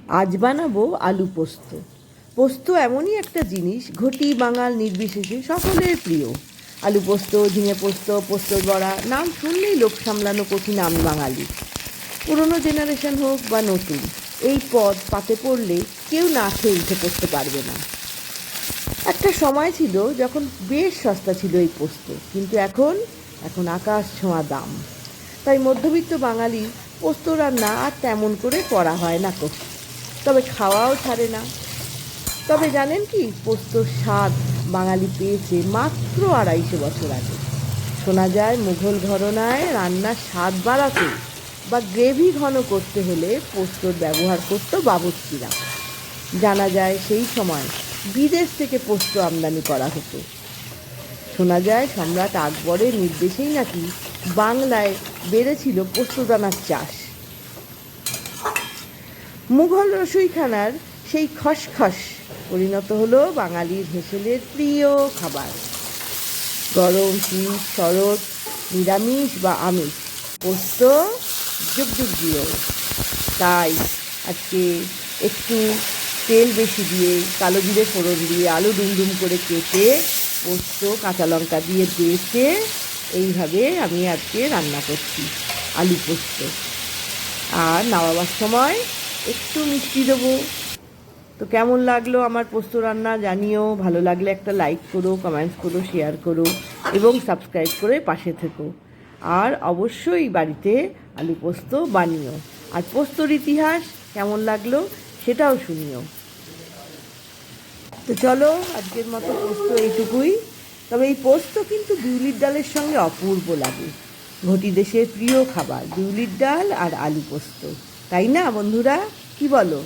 আজ বানাবো আলু পোস্ত। পোস্ত এমনই একটা জিনিস, ঘটি বাঙাল নির্বিশেষে সকলের প্রিয়। আলু পোস্ত, ঝিঙে পোস্ত, পোস্তর বড়া, নাম শুনলেই লোক সামলানো কঠিন আম বাঙালি। পুরনো জেনারেশন হোক বা নতুন, এই পদ পাতে পড়লে কেউ না খেয়ে উঠে পড়তে পারবে না। একটা সময় ছিল যখন বেশ সস্তা ছিল এই পোস্ত, কিন্তু এখন এখন আকাশ ছোঁয়া দাম। তাই মধ্যবিত্ত বাঙালি পোস্ত রান্না আর তেমন করে করা হয় না তো, তবে খাওয়াও ছাড়ে না। তবে জানেন কি, পোস্তর স্বাদ বাঙালি পেয়েছে মাত্র 250 বছর আগে। শোনা যায় মুঘল ঘরানায় রান্নার স্বাদ বাড়াতে বা গ্রেভি ঘন করতে হলে পোস্তর ব্যবহার করত বাবুর্চিরা। জানা যায় সেই সময় বিদেশ থেকে পোস্ত আমদানি করা হতো। শোনা যায় সম্রাট আকবরের নির্দেশেই নাকি বাংলায় বেড়েছিল পোস্তদানার চাষ। মুঘল রসুইখানার সেই খসখস পরিণত হলো বাঙালির হেসেলের প্রিয় খাবার। গরম, শীত, শরৎ, নিরামিষ বা আমিষ, পোস্ত যুগ যুগ দিও। তাই আজকে একটু তেল বেশি দিয়ে, কালো জিরে ফোড়ন দিয়ে, আলু ডুমডুম করে কেটে, পোস্ত কাঁচা লঙ্কা দিয়ে বেটে এইভাবে আমি আজকে রান্না করছি আলু পোস্ত। আর নামাবার সময় একটু মিষ্টি দেবো। তো কেমন লাগলো আমার পোস্ত রান্না জানিও। ভালো লাগলে একটা লাইক করো, কমেন্টস করো, শেয়ার করো এবং সাবস্ক্রাইব করে পাশে থেকো। আর অবশ্যই বাড়িতে আলু পোস্ত বানিও। আর পোস্তর ইতিহাস কেমন লাগলো সেটাও শুনিও। তো চলো, আজকের মতো পোস্ত এইটুকুই। তবে এই পোস্ত কিন্তু বিউলির ডালের সঙ্গে অপূর্ব লাগে। ঘটি দেশের প্রিয় খাবার বিউলির ডাল আর আলু পোস্ত, তাই না বন্ধুরা? কি বলো?